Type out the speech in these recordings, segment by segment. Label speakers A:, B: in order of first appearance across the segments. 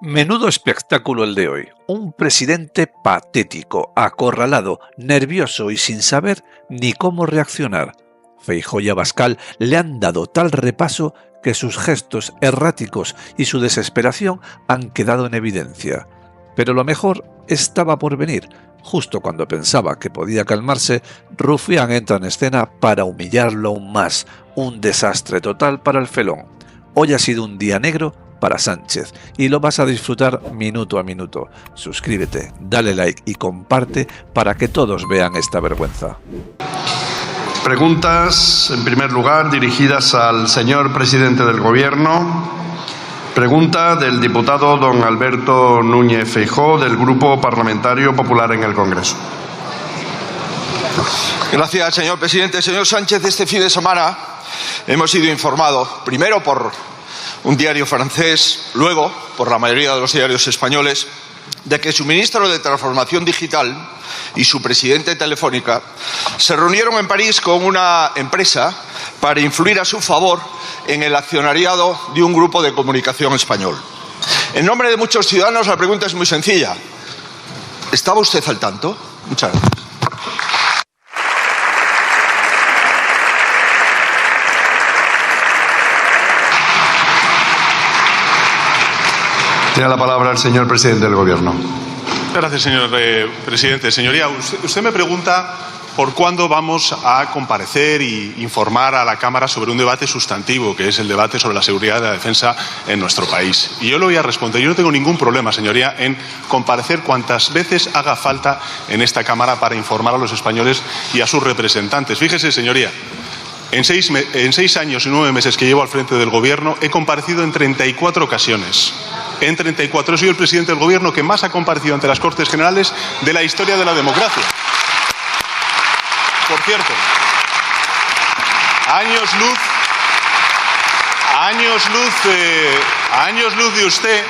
A: Menudo espectáculo el de hoy. Un presidente patético, acorralado, nervioso y sin saber ni cómo reaccionar. Feijóo y Abascal le han dado tal repaso que sus gestos erráticos y su desesperación han quedado en evidencia. Pero lo mejor estaba por venir. Justo cuando pensaba que podía calmarse, Rufián entra en escena para humillarlo aún más. Un desastre total para el felón. Hoy ha sido un día negro para Sánchez y lo vas a disfrutar minuto a minuto. Suscríbete, dale like y comparte para que todos vean esta vergüenza.
B: Preguntas, en primer lugar, dirigidas al señor presidente del Gobierno. Pregunta del diputado don Alberto Núñez Feijóo, del Grupo Parlamentario Popular en el Congreso.
C: Gracias, señor presidente. Señor Sánchez, este fin de semana hemos sido informados, primero por un diario francés, luego por la mayoría de los diarios españoles, de que su ministro de Transformación Digital y su presidente de Telefónica se reunieron en París con una empresa para influir a su favor en el accionariado de un grupo de comunicación español. En nombre de muchos ciudadanos, la pregunta es muy sencilla. ¿Estaba usted al tanto? Muchas gracias.
B: Tiene la palabra el señor presidente del Gobierno.
D: Gracias, señor presidente. Señoría, usted me pregunta por cuándo vamos a comparecer e informar a la Cámara sobre un debate sustantivo, que es el debate sobre la seguridad y la defensa en nuestro país. Y yo le voy a responder. Yo no tengo ningún problema, señoría, en comparecer cuantas veces haga falta en esta Cámara para informar a los españoles y a sus representantes. Fíjese, señoría, en 6 años y 9 meses que llevo al frente del Gobierno he comparecido en 34 ocasiones. En 34. Soy el presidente del Gobierno que más ha comparecido ante las Cortes Generales de la historia de la democracia. Por cierto, años luz de usted,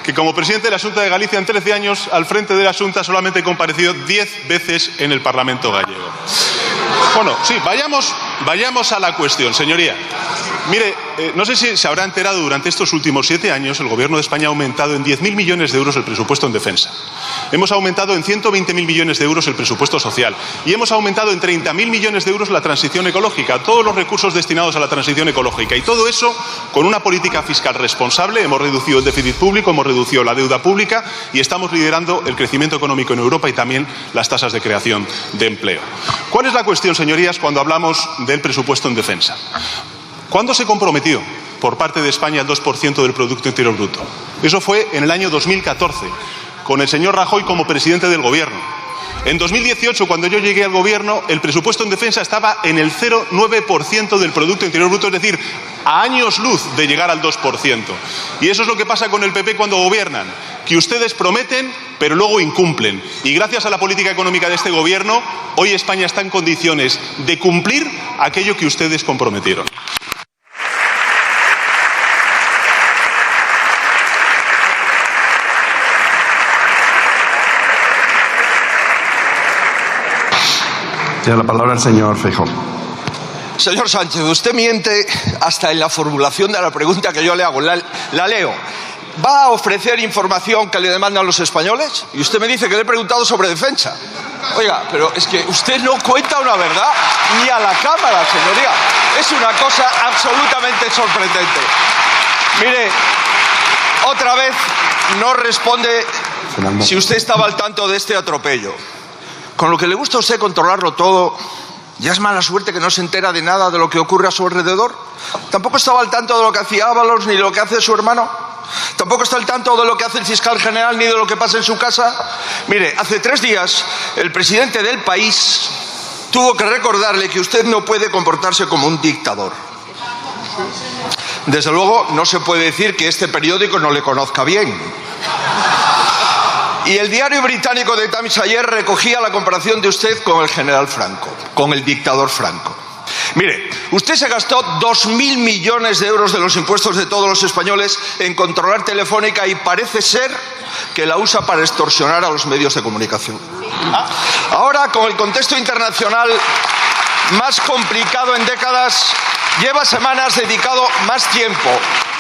D: que como presidente de la Xunta de Galicia en 13 años al frente de la Xunta solamente he comparecido 10 veces en el Parlamento gallego. Bueno, sí, vayamos a la cuestión, señoría. Mire, no sé si se habrá enterado, durante estos últimos 7 años el Gobierno de España ha aumentado en 10.000 millones de euros el presupuesto en defensa. Hemos aumentado en 120.000 millones de euros el presupuesto social y hemos aumentado en 30.000 millones de euros la transición ecológica, todos los recursos destinados a la transición ecológica. Y todo eso con una política fiscal responsable. Hemos reducido el déficit público, hemos reducido la deuda pública y estamos liderando el crecimiento económico en Europa y también las tasas de creación de empleo. ¿Cuál es la cuestión, señorías, cuando hablamos del presupuesto en defensa? ¿Cuándo se comprometió por parte de España el 2% del Producto Interior Bruto? Eso fue en el año 2014, con el señor Rajoy como presidente del Gobierno. En 2018, cuando yo llegué al Gobierno, el presupuesto en defensa estaba en el 0,9% del Producto Interior Bruto, es decir, a años luz de llegar al 2%. Y eso es lo que pasa con el PP cuando gobiernan, que ustedes prometen, pero luego incumplen. Y gracias a la política económica de este Gobierno, hoy España está en condiciones de cumplir aquello que ustedes comprometieron.
B: Tiene la palabra el señor Feijóo.
C: Señor Sánchez, usted miente hasta en la formulación de la pregunta que yo le hago. La leo. ¿Va a ofrecer información que le demandan los españoles? Y usted me dice que le he preguntado sobre defensa. Oiga, pero es que usted no cuenta una verdad ni a la Cámara, señoría. Es una cosa absolutamente sorprendente. Mire, otra vez no responde si usted estaba al tanto de este atropello. Con lo que le gusta a usted controlarlo todo, ¿ya es mala suerte que no se entera de nada de lo que ocurre a su alrededor? ¿Tampoco estaba al tanto de lo que hacía Ábalos ni de lo que hace su hermano? ¿Tampoco está al tanto de lo que hace el fiscal general ni de lo que pasa en su casa? Mire, hace 3 días el presidente del país tuvo que recordarle que usted no puede comportarse como un dictador. Desde luego, no se puede decir que este periódico no le conozca bien. Y el diario británico The Times ayer recogía la comparación de usted con el general Franco, con el dictador Franco. Mire, usted se gastó 2.000 millones de euros de los impuestos de todos los españoles en controlar Telefónica y parece ser que la usa para extorsionar a los medios de comunicación. Ahora, con el contexto internacional más complicado en décadas, lleva semanas dedicado más tiempo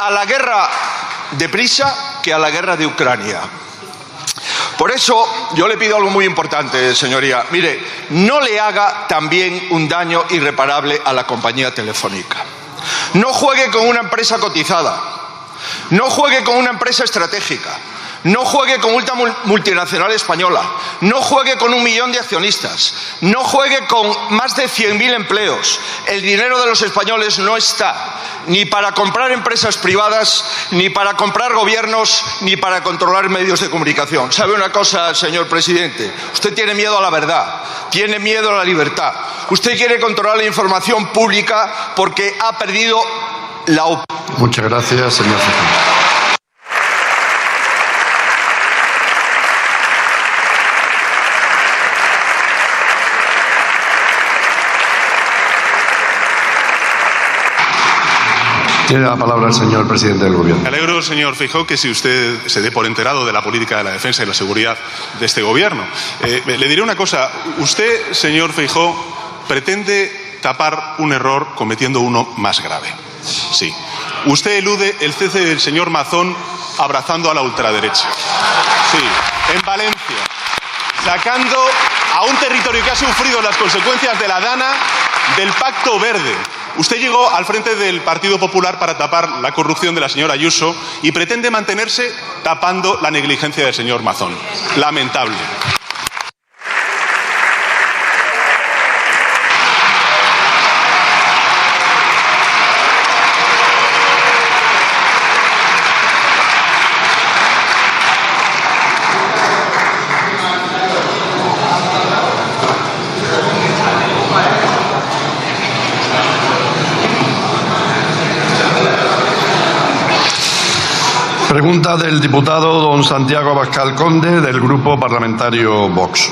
C: a la guerra deprisa que a la guerra de Ucrania. Por eso yo le pido algo muy importante, señoría. Mire, no le haga también un daño irreparable a la compañía Telefónica. No juegue con una empresa cotizada. No juegue con una empresa estratégica. No juegue con una multinacional española. No juegue con 1 millón de accionistas. No juegue con más de 100.000 empleos. El dinero de los españoles no está ni para comprar empresas privadas, ni para comprar gobiernos, ni para controlar medios de comunicación. ¿Sabe una cosa, señor presidente? Usted tiene miedo a la verdad, tiene miedo a la libertad. Usted quiere controlar la información pública porque ha perdido la oportunidad.
B: Muchas gracias, señor Feijóo. Tiene la palabra el señor presidente del Gobierno.
D: Me alegro, señor Feijóo, que si usted se dé por enterado de la política de la defensa y la seguridad de este Gobierno. Le diré una cosa. Usted, señor Feijóo, pretende tapar un error cometiendo uno más grave. Sí. Usted elude el cese del señor Mazón abrazando a la ultraderecha. Sí. En Valencia. Sacando a un territorio que ha sufrido las consecuencias de la Dana del Pacto Verde. Usted llegó al frente del Partido Popular para tapar la corrupción de la señora Ayuso y pretende mantenerse tapando la negligencia del señor Mazón. Lamentable.
B: Pregunta del diputado don Santiago Abascal Conde, del Grupo Parlamentario Vox.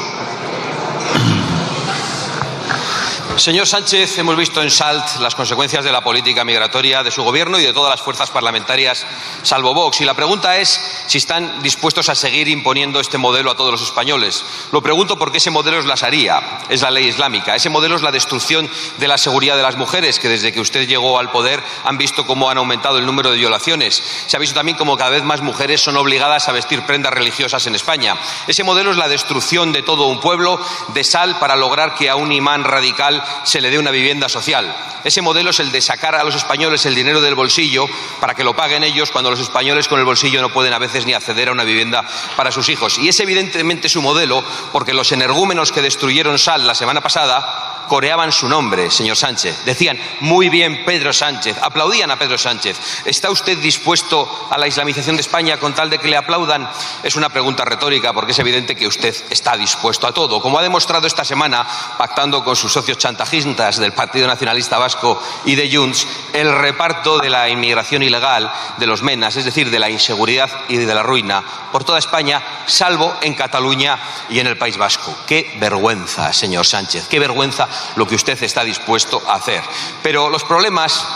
E: Señor Sánchez, hemos visto en Salt las consecuencias de la política migratoria de su gobierno y de todas las fuerzas parlamentarias, salvo Vox. Y la pregunta es si están dispuestos a seguir imponiendo este modelo a todos los españoles. Lo pregunto porque ese modelo es la Sharía, es la ley islámica. Ese modelo es la destrucción de la seguridad de las mujeres, que desde que usted llegó al poder han visto cómo han aumentado el número de violaciones. Se ha visto también cómo cada vez más mujeres son obligadas a vestir prendas religiosas en España. Ese modelo es la destrucción de todo un pueblo, de Salt, para lograr que a un imán radical se le dé una vivienda social. Ese modelo es el de sacar a los españoles el dinero del bolsillo para que lo paguen ellos, cuando los españoles con el bolsillo no pueden a veces ni acceder a una vivienda para sus hijos. Y es evidentemente su modelo porque los energúmenos que destruyeron Salt la semana pasada coreaban su nombre, señor Sánchez. Decían, muy bien Pedro Sánchez, aplaudían a Pedro Sánchez. ¿Está usted dispuesto a la islamización de España con tal de que le aplaudan? Es una pregunta retórica porque es evidente que usted está dispuesto a todo, como ha demostrado esta semana pactando con sus socios chantajistas del Partido Nacionalista Vasco y de Junts el reparto de la inmigración ilegal, de los menas, es decir, de la inseguridad y de la ruina por toda España, salvo en Cataluña y en el País Vasco. ¡Qué vergüenza, señor Sánchez! ¡Qué vergüenza lo que usted está dispuesto a hacer! Pero los problemas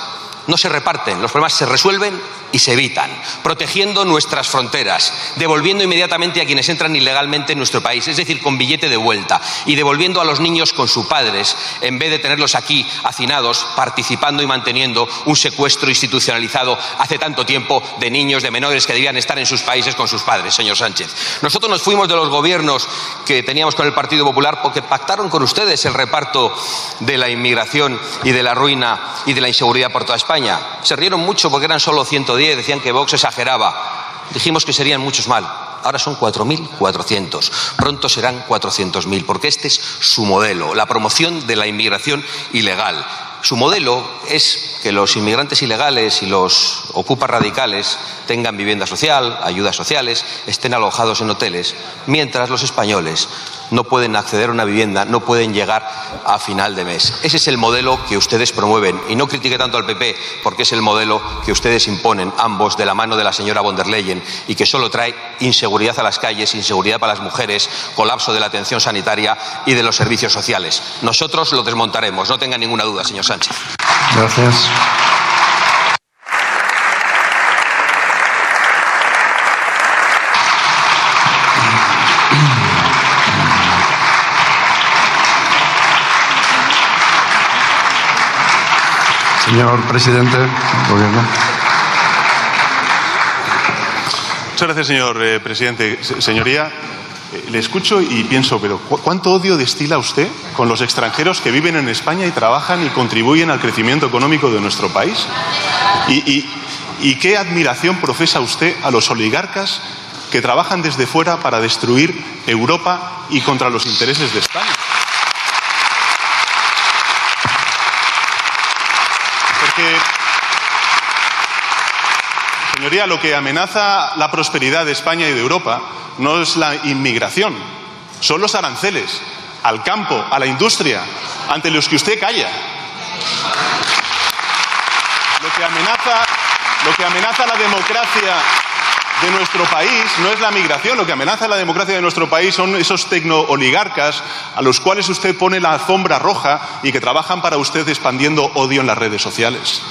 E: no se reparten, los problemas se resuelven y se evitan, protegiendo nuestras fronteras, devolviendo inmediatamente a quienes entran ilegalmente en nuestro país, es decir, con billete de vuelta, y devolviendo a los niños con sus padres, en vez de tenerlos aquí hacinados, participando y manteniendo un secuestro institucionalizado hace tanto tiempo de niños, de menores que debían estar en sus países con sus padres, señor Sánchez. Nosotros nos fuimos de los gobiernos que teníamos con el Partido Popular porque pactaron con ustedes el reparto de la inmigración y de la ruina y de la inseguridad por toda España. Se rieron mucho porque eran solo 110, decían que Vox exageraba. Dijimos que serían muchos mal. Ahora son 4.400. Pronto serán 400.000, porque este es su modelo, la promoción de la inmigración ilegal. Su modelo es que los inmigrantes ilegales y los ocupas radicales tengan vivienda social, ayudas sociales, estén alojados en hoteles, mientras los españoles no pueden acceder a una vivienda, no pueden llegar a final de mes. Ese es el modelo que ustedes promueven. Y no critique tanto al PP, porque es el modelo que ustedes imponen, ambos, de la mano de la señora von der Leyen, y que solo trae inseguridad a las calles, inseguridad para las mujeres, colapso de la atención sanitaria y de los servicios sociales. Nosotros lo desmontaremos, no tenga ninguna duda, señor Sánchez.
B: Gracias. Señor presidente del Gobierno.
D: Muchas gracias, señor presidente. Señoría, le escucho y pienso, pero ¿cuánto odio destila usted con los extranjeros que viven en España y trabajan y contribuyen al crecimiento económico de nuestro país? ¿Y qué admiración profesa usted a los oligarcas que trabajan desde fuera para destruir Europa y contra los intereses de España? Porque, señoría, lo que amenaza la prosperidad de España y de Europa no es la inmigración, son los aranceles al campo, a la industria, ante los que usted calla. Lo que amenaza la democracia de nuestro país no es la migración, lo que amenaza la democracia de nuestro país son esos tecnooligarcas a los cuales usted pone la alfombra roja y que trabajan para usted expandiendo odio en las redes sociales.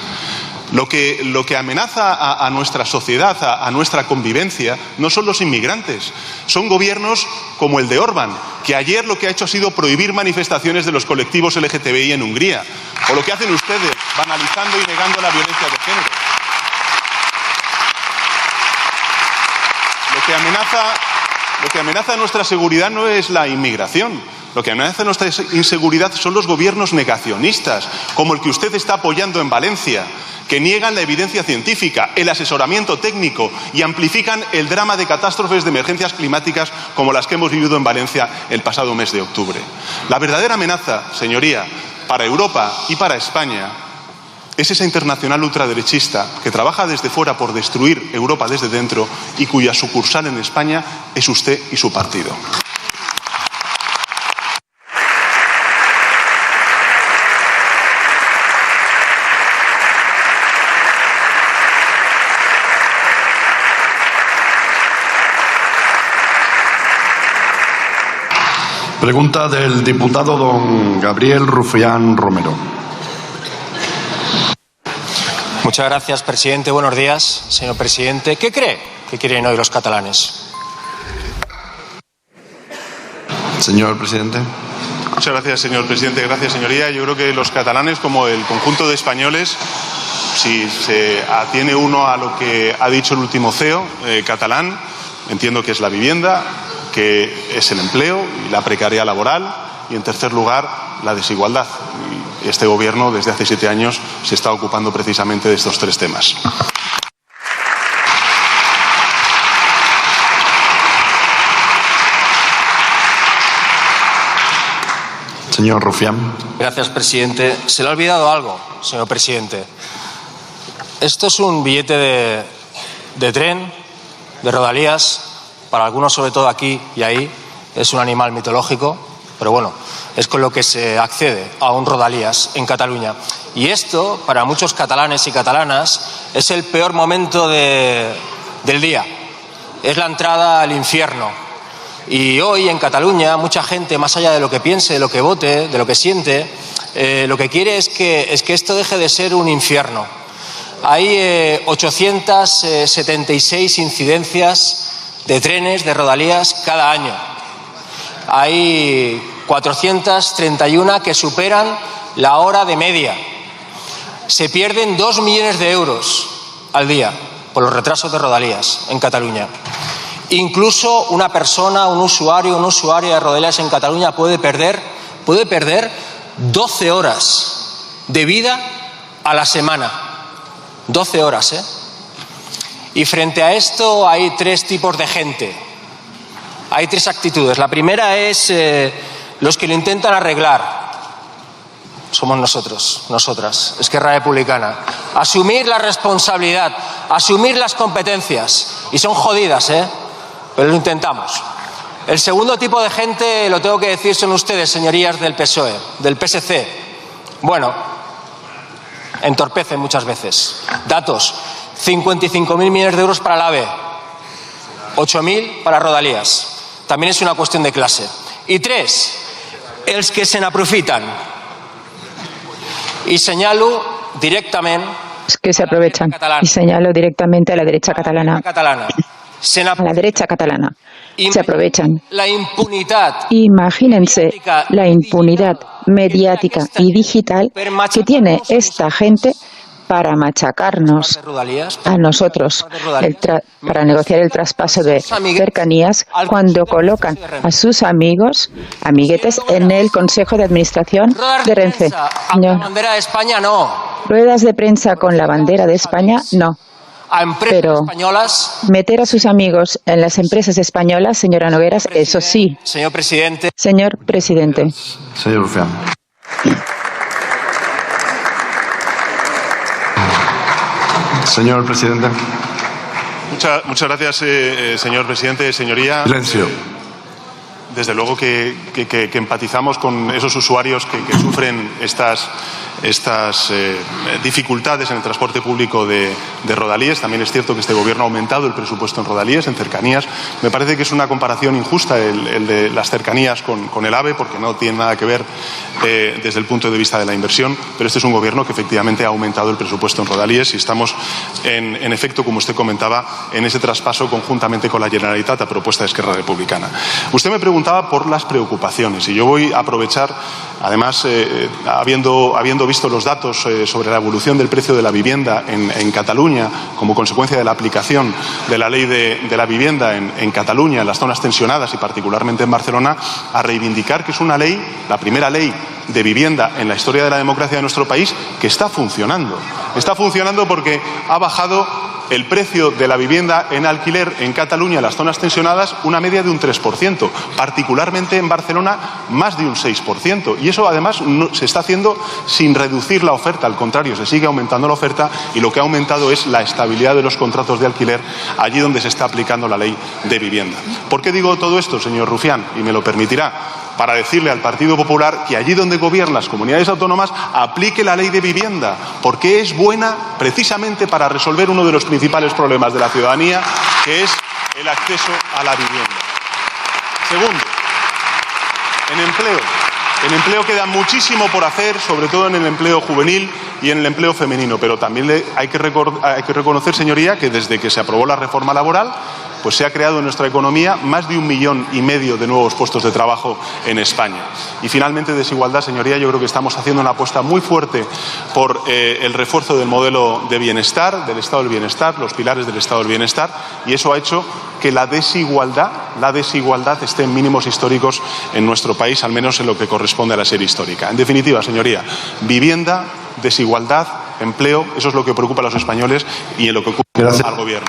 D: Lo que amenaza a nuestra sociedad, a nuestra convivencia, no son los inmigrantes, son gobiernos como el de Orbán, que ayer lo que ha hecho ha sido prohibir manifestaciones de los colectivos LGTBI en Hungría, o lo que hacen ustedes, banalizando y negando la violencia de género. Lo que amenaza nuestra seguridad no es la inmigración. Lo que amenaza nuestra inseguridad son los gobiernos negacionistas, como el que usted está apoyando en Valencia, que niegan la evidencia científica, el asesoramiento técnico y amplifican el drama de catástrofes de emergencias climáticas como las que hemos vivido en Valencia el pasado mes de octubre. La verdadera amenaza, señoría, para Europa y para España es esa internacional ultraderechista que trabaja desde fuera por destruir Europa desde dentro y cuya sucursal en España es usted y su partido.
B: Pregunta del diputado don Gabriel Rufián Romero.
F: Muchas gracias, presidente. Buenos días, señor presidente. ¿Qué cree que quieren hoy los catalanes?
B: Señor presidente.
D: Muchas gracias, señor presidente. Gracias, señoría. Yo creo que los catalanes, como el conjunto de españoles, si se atiene uno a lo que ha dicho el último CEO catalán, entiendo que es la vivienda, que es el empleo y la precariedad laboral y, en tercer lugar, la desigualdad. Y este Gobierno, desde hace 7 años, se está ocupando precisamente de estos 3 temas.
B: Señor Rufián.
F: Gracias, presidente. Se le ha olvidado algo, señor presidente. Esto es un billete de tren, de Rodalías. Para algunos, sobre todo aquí y ahí, es un animal mitológico, pero bueno, es con lo que se accede a un Rodalías en Cataluña. Y esto, para muchos catalanes y catalanas, es el peor momento del día. Es la entrada al infierno. Y hoy en Cataluña mucha gente, más allá de lo que piense, de lo que vote, de lo que siente, lo que quiere es que esto deje de ser un infierno. Hay 876 incidencias de trenes, de Rodalías, cada año. Hay 431 que superan la hora de media. Se pierden 2 millones de euros al día por los retrasos de Rodalías en Cataluña. Incluso una persona, una usuaria de Rodalías en Cataluña puede perder 12 horas de vida a la semana. 12 horas, ¿eh? Y frente a esto hay 3 tipos de gente. Hay 3 actitudes. La primera es los que lo intentan arreglar. Somos nosotros, nosotras, Esquerra Republicana. Asumir la responsabilidad, asumir las competencias. Y son jodidas, ¿eh? Pero lo intentamos. El segundo tipo de gente, lo tengo que decir, son ustedes, señorías del PSOE, del PSC. Bueno, entorpecen muchas veces. Datos: 55.000 millones de euros para el AVE, 8.000 para Rodalías. También es una cuestión de clase. Y 3, els que se n'aprofiten. Y señalo directamente...
G: Es que se aprovechan. Y señalo directamente a la derecha catalana. A la derecha catalana. Se aprovechan.
F: La impunidad.
G: Imagínense la impunidad mediática y digital que tiene esta gente para machacarnos a nosotros, para negociar el traspaso de cercanías, cuando colocan a sus amiguetes en el Consejo de Administración de Renfe.
F: No. Bandera de España, no.
G: Ruedas de prensa con la bandera de España, no. Pero meter a sus amigos en las empresas españolas, señora Nogueras, eso sí.
F: Señor presidente.
G: Señor presidente.
B: Señor Rufián. Señor presidente.
D: Muchas gracias, señor presidente. Señoría.
B: Silencio.
D: Desde luego que empatizamos con esos usuarios que sufren estas dificultades en el transporte público de rodalíes. También es cierto que este Gobierno ha aumentado el presupuesto en rodalíes, en cercanías. Me parece que es una comparación injusta el de las cercanías con el AVE, porque no tiene nada que ver desde el punto de vista de la inversión, pero este es un Gobierno que efectivamente ha aumentado el presupuesto en rodalíes y estamos, en efecto, como usted comentaba, en ese traspaso conjuntamente con la Generalitat a propuesta de Esquerra Republicana. Usted me preguntaba por las preocupaciones y yo voy a aprovechar, además, habiendo visto los datos sobre la evolución del precio de la vivienda en Cataluña como consecuencia de la aplicación de la ley de la vivienda en Cataluña, en las zonas tensionadas y particularmente en Barcelona, a reivindicar que es una ley, la primera ley de vivienda en la historia de la democracia de nuestro país, que está funcionando. Está funcionando porque ha bajado el precio de la vivienda en alquiler en Cataluña, en las zonas tensionadas, una media de un 3%, particularmente en Barcelona más de un 6%. Y eso además no, se está haciendo sin reducir la oferta, al contrario, se sigue aumentando la oferta y lo que ha aumentado es la estabilidad de los contratos de alquiler allí donde se está aplicando la ley de vivienda. ¿Por qué digo todo esto, señor Rufián? Y me lo permitirá. Para decirle al Partido Popular que allí donde gobiernan las comunidades autónomas aplique la ley de vivienda, porque es buena precisamente para resolver uno de los principales problemas de la ciudadanía, que es el acceso a la vivienda. Segundo, en empleo queda muchísimo por hacer, sobre todo en el empleo juvenil y en el empleo femenino, pero también hay que reconocer, señoría, que desde que se aprobó la reforma laboral, pues se ha creado en nuestra economía más de 1,5 millones de nuevos puestos de trabajo en España. Y finalmente, desigualdad, señoría, yo creo que estamos haciendo una apuesta muy fuerte por el refuerzo del modelo de bienestar, del Estado del bienestar, los pilares del Estado del bienestar, y eso ha hecho que la desigualdad esté en mínimos históricos en nuestro país, al menos en lo que corresponde a la serie histórica. En definitiva, señoría, vivienda, desigualdad, empleo, eso es lo que preocupa a los españoles y en lo que ocupa al Gobierno.